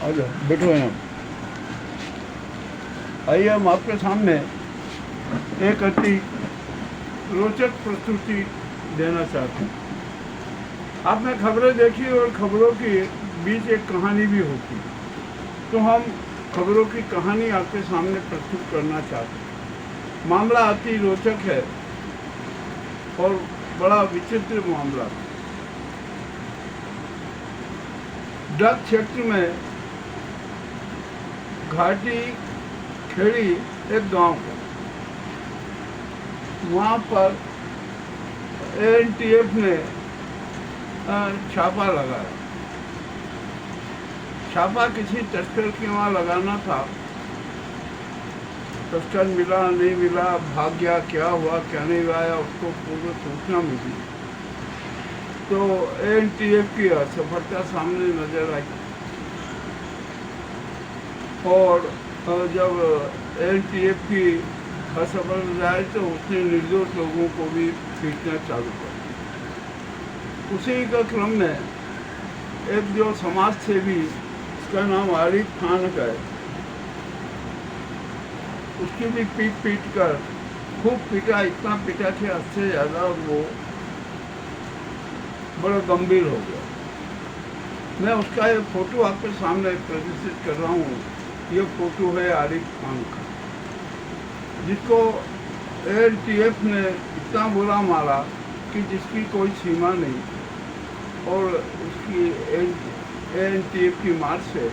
आ जाओ, बैठो यहाँ। आइए हम आपके सामने एक अति रोचक प्रस्तुति देना चाहते हैं। आपने खबरें देखी और खबरों के बीच एक कहानी भी होती, तो हम खबरों की कहानी आपके सामने प्रस्तुत करना चाहते हैं। मामला अति रोचक है और बड़ा विचित्र मामला। ड्रग क्षेत्र में घाटी खेड़ी एक गांव है, वहाँ पर एनटीएफ ने छापा लगाया। छापा किसी तस्कर के वहाँ लगाना था। तस्कर मिला नहीं मिला, भाग गया, क्या हुआ क्या नहीं हुआ, उसको पूर्व सूचना मिली तो एनटीएफ की असफलता सामने नजर आई। और जब एनटीएफ की असफलता आई तो उसने निर्दोष लोगों को भी पीटना चालू कर दिया। उसी के क्रम में एक जो समाज सेवी, उसका नाम आरिफ खान है, उसकी भी पीट कर खूब पीटा, इतना पीटा कि हद से ज़्यादा, और वो बड़ा गंभीर हो गया। मैं उसका ये फोटो आपके सामने प्रदर्शित कर रहा हूँ। ये फोटो है आरिफ खान का, जिसको एनटीएफ ने इतना बुरा मारा कि जिसकी कोई सीमा नहीं, और उसकी एनटीएफ की मार से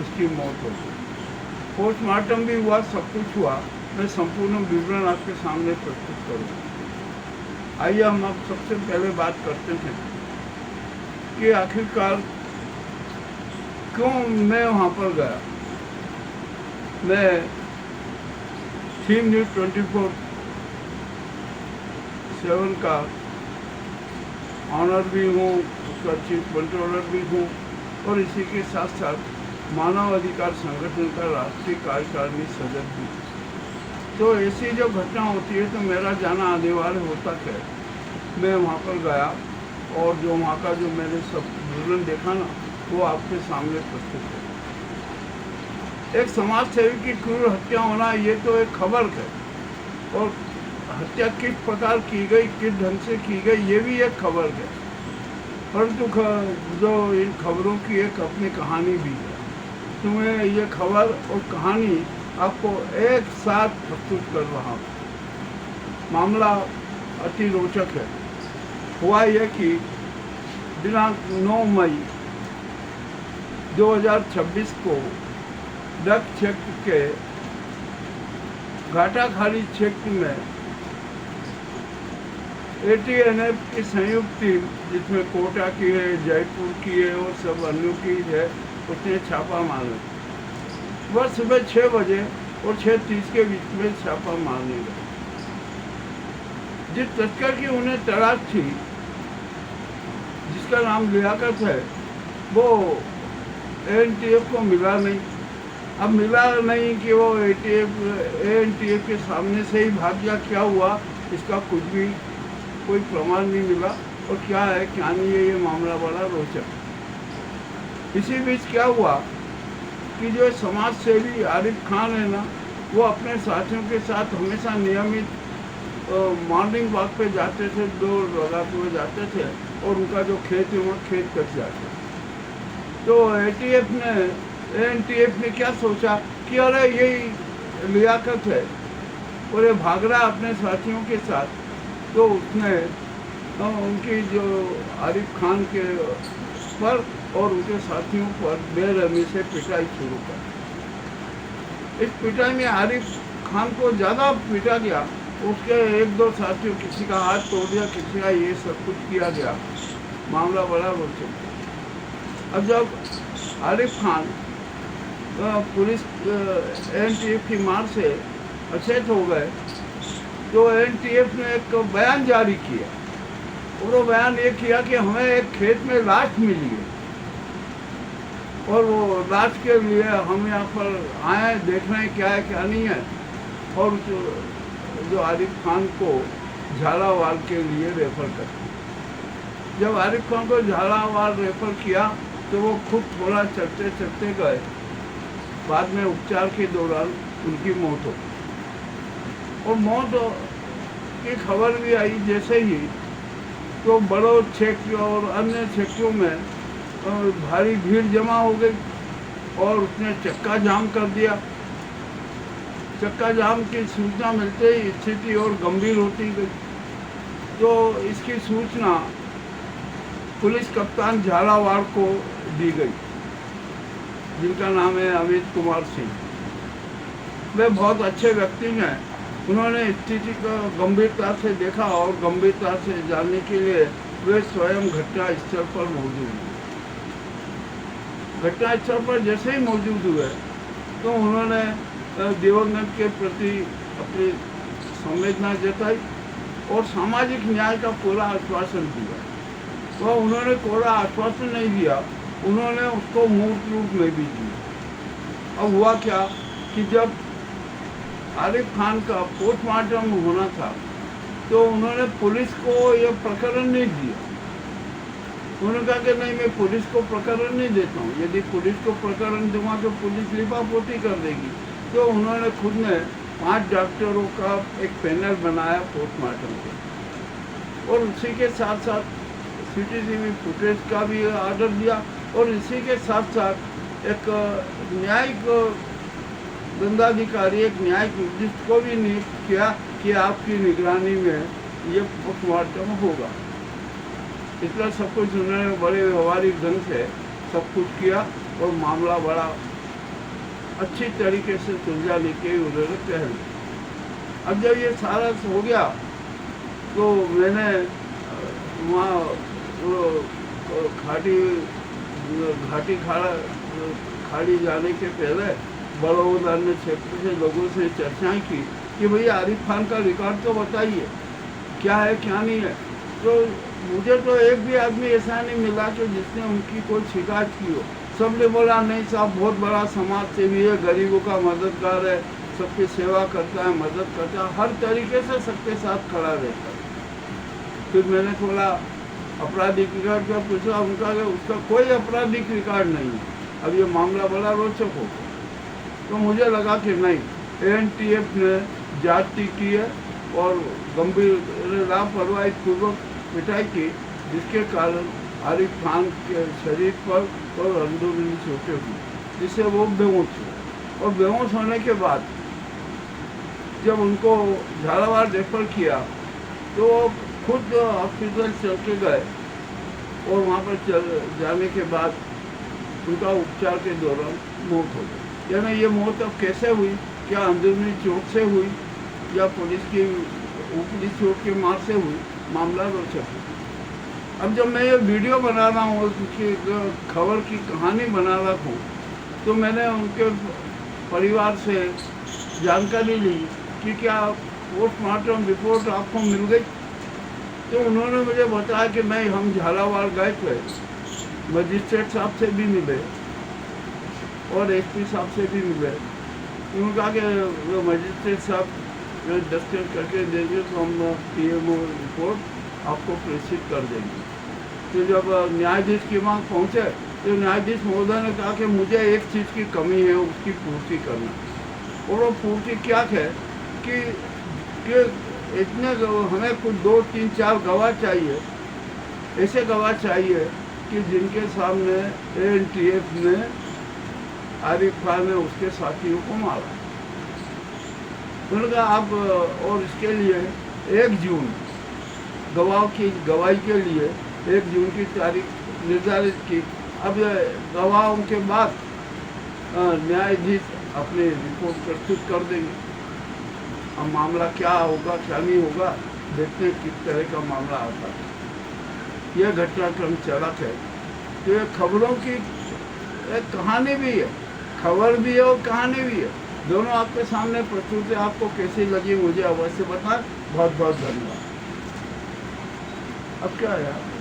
उसकी मौत हो गई। पोस्टमार्टम भी हुआ, सब कुछ हुआ। मैं संपूर्ण विवरण आपके सामने प्रस्तुत करूँगा। आइए हम अब सबसे पहले बात करते हैं कि आखिरकार क्यों मैं वहाँ पर गया। मैं थीम न्यूज़ 24/7 का ऑनर भी हूँ, उसका चीफ कंट्रोलर भी हूँ, और इसी के साथ साथ मानव अधिकार संगठन का राष्ट्रीय कार्यकारिणी सदस्य भी। तो ऐसी जो घटना होती है तो मेरा जाना अनिवार्य होता है। मैं वहाँ पर गया और जो वहाँ का जो मैंने सब विवरण देखा ना, वो आपके सामने प्रस्तुत है। एक समाज सेवी की क्रूर हत्या होना, ये तो एक खबर है, और हत्या किस प्रकार की गई, किस ढंग से की गई, ये भी एक खबर है। परंतु जो इन खबरों की एक अपनी कहानी भी है। तो मैं ये खबर और कहानी आपको एक साथ प्रस्तुत कर रहा हूँ। मामला अति रोचक है। हुआ यह कि दिनांक 9 मई 2026 को ड्रग क्षेत्र के घाटाखाली क्षेत्र में एटीएनएफ की संयुक्त टीम, जिसमें कोटा की है, जयपुर की है और सब अन्यों की है, उसने छापा मारा। वह सुबह 6 बजे और 6:30 के बीच में छापा मारने गए। जिस तस्कर की उन्हें तलाश थी, जिसका नाम लियाकत है, वो एनटीएफ को मिला नहीं। अब मिला नहीं कि वो एनटीएफ के सामने से ही भाग गया, क्या हुआ इसका कुछ भी कोई प्रमाण नहीं मिला। और क्या है क्या नहीं है, ये मामला बड़ा रोचक। इसी बीच क्या हुआ कि जो समाज सेवी आरिफ खान है ना, वो अपने साथियों के साथ हमेशा नियमित मॉर्निंग वॉक पे जाते थे, दौड़ लगाते हुए जाते थे, और उनका जो खेत है वहाँ खेत कट जाते। तो एनटीएफ ने क्या सोचा कि अरे यही लियाकत है, और ये भाग रहा अपने साथियों के साथ। तो उसने उनकी जो आरिफ खान के पर और उनके साथियों पर बेरहमी से पिटाई शुरू कर। इस पिटाई में आरिफ खान को ज़्यादा पीटा गया। उसके 1-2 साथियों, किसी का हाथ तोड़ दिया, किसी का ये सब कुछ किया गया। मामला बड़ा रोचक। अब जब आरिफ खान पुलिस एनटीएफ की मार से अचेत हो गए, तो एनटीएफ ने एक बयान जारी किया। और वो बयान ये किया कि हमें एक खेत में लाश मिली है, और वो लाश के लिए हम यहाँ पर आए, देख रहे हैं क्या है क्या नहीं है। और जो आरिफ खान को झालावाड़ के लिए रेफर कर। जब आरिफ खान को झालावाड़ रेफर किया तो वो खुद थोड़ा चलते चलते गए। बाद में उपचार के दौरान उनकी मौत हो गई। और मौत की खबर भी आई जैसे ही, तो बड़ों क्षेत्र और अन्य क्षेत्रों में भारी भीड़ जमा हो गई और उसने चक्का जाम कर दिया। चक्का जाम की सूचना मिलते ही स्थिति और गंभीर होती गई। तो इसकी सूचना पुलिस कप्तान झालावाड़ को दी गई, जिनका नाम है अमित कुमार सिंह। वे बहुत अच्छे व्यक्ति हैं। उन्होंने स्थिति को गंभीरता से देखा और गंभीरता से जानने के लिए वे स्वयं घटना स्थल पर मौजूद हुए। घटना स्थल पर जैसे ही मौजूद हुए तो उन्होंने दिवंगत के प्रति अपनी संवेदना जताई और सामाजिक न्याय का पूरा आश्वासन दिया। तो उन्होंने कोरा आश्वासन नहीं दिया, उन्होंने उसको मूर्त रूप में भी दिया। अब हुआ क्या कि जब आरिफ खान का पोस्टमार्टम होना था तो उन्होंने पुलिस को यह प्रकरण नहीं दिया। उन्होंने कहा कि नहीं, मैं पुलिस को प्रकरण नहीं देता हूँ, यदि पुलिस को प्रकरण दूंगा तो पुलिस लिपापोती कर देगी। तो उन्होंने खुद ने 5 डॉक्टरों का एक पैनल बनाया पोस्टमार्टम के, और उसी के साथ साथ सीसीटीवी फुटेज का भी ऑर्डर दिया, और इसी के साथ साथ एक न्यायिक दंडाधिकारी, एक न्यायिक निर्दिष्ट को भी नियुक्त किया कि आपकी निगरानी में ये पोस्टमार्टम होगा। इतना सब कुछ उन्होंने बड़े व्यवहारिक ढंग से सब कुछ किया और मामला बड़ा अच्छी तरीके से सुलझाने की उन्होंने पहल की। अब जब ये सारा हो गया तो मैंने वहाँ खाड़ी जाने के पहले बड़ौदा अन्य क्षेत्र से लोगों से चर्चाएं की कि भैया आरिफ खान का रिकॉर्ड तो बताइए, क्या है क्या नहीं है। तो मुझे तो एक भी आदमी ऐसा नहीं मिला कि जिसने उनकी कोई शिकायत की हो। सबने बोला नहीं साहब, बहुत बड़ा समाज सेवी है, गरीबों का मददगार है, सबकी सेवा करता है, मदद करता है, हर तरीके से सबके साथ खड़ा रहता है। फिर मैंने थोड़ा आपराधिक रिकॉर्ड का पूछा, उनका कि उसका कोई आपराधिक रिकॉर्ड नहीं है। अब ये मामला बड़ा रोचक हो गया। तो मुझे लगा कि नहीं, एनटीएफ ने जाति की है और गंभीर लापरवाही पूर्वक पिटाई की, जिसके कारण आरिफ खान के शरीर पर और अंदरूनी चोटें हुई, जिससे वो बेहोश हुए। और बेहोश होने के बाद जब उनको झालावाड़ रेफर किया तो खुद हॉस्पिटल चल के गए, और वहाँ पर जाने के बाद उनका उपचार के दौरान मौत हो गई। यानी ये मौत अब कैसे हुई, क्या अंदरूनी चोट से हुई या पुलिस की ऊपरी चोट के मार से हुई, मामला रोचक है। अब जब मैं ये वीडियो बना रहा हूँ, उसकी खबर की कहानी बना रहा हूँ, तो मैंने उनके परिवार से जानकारी ली कि क्या पोस्टमार्टम रिपोर्ट आपको मिल गई। तो उन्होंने मुझे बताया कि नहीं, हम झालावाड़ गए थे, मजिस्ट्रेट साहब से भी मिले और एसपी साहब से भी मिले। उन्होंने कहा कि मजिस्ट्रेट साहब दस्तखत करके देंगे तो हम पीएमओ रिपोर्ट आपको प्रेषित कर देंगे। तो जब न्यायाधीश की वहाँ पहुँचे तो न्यायाधीश महोदय ने कहा कि मुझे एक चीज़ की कमी है, उसकी पूर्ति करना। और वो पूर्ति क्या है कि इतने हमें कुछ 2, 3, 4 गवाह चाहिए, ऐसे गवाह चाहिए कि जिनके सामने एनटीएफ ने आरिफ खान ने उसके साथियों को मारा। उन्होंने कहा आप, और इसके लिए 1 जून गवाह की गवाही के लिए 1 जून की तारीख निर्धारित की। अब गवाहों के बाद न्यायाधीश अपनी रिपोर्ट प्रस्तुत कर देंगे। अब मामला क्या होगा क्या नहीं होगा, देखते हैं किस तरह का मामला आता है। यह घटनाक्रम चलत है। तो ये खबरों की एक कहानी भी है, खबर भी है और कहानी भी है, दोनों आपके सामने प्रस्तुत है। आपको कैसी लगी मुझे अवश्य बताएं। बहुत बहुत धन्यवाद। अब क्या है यार।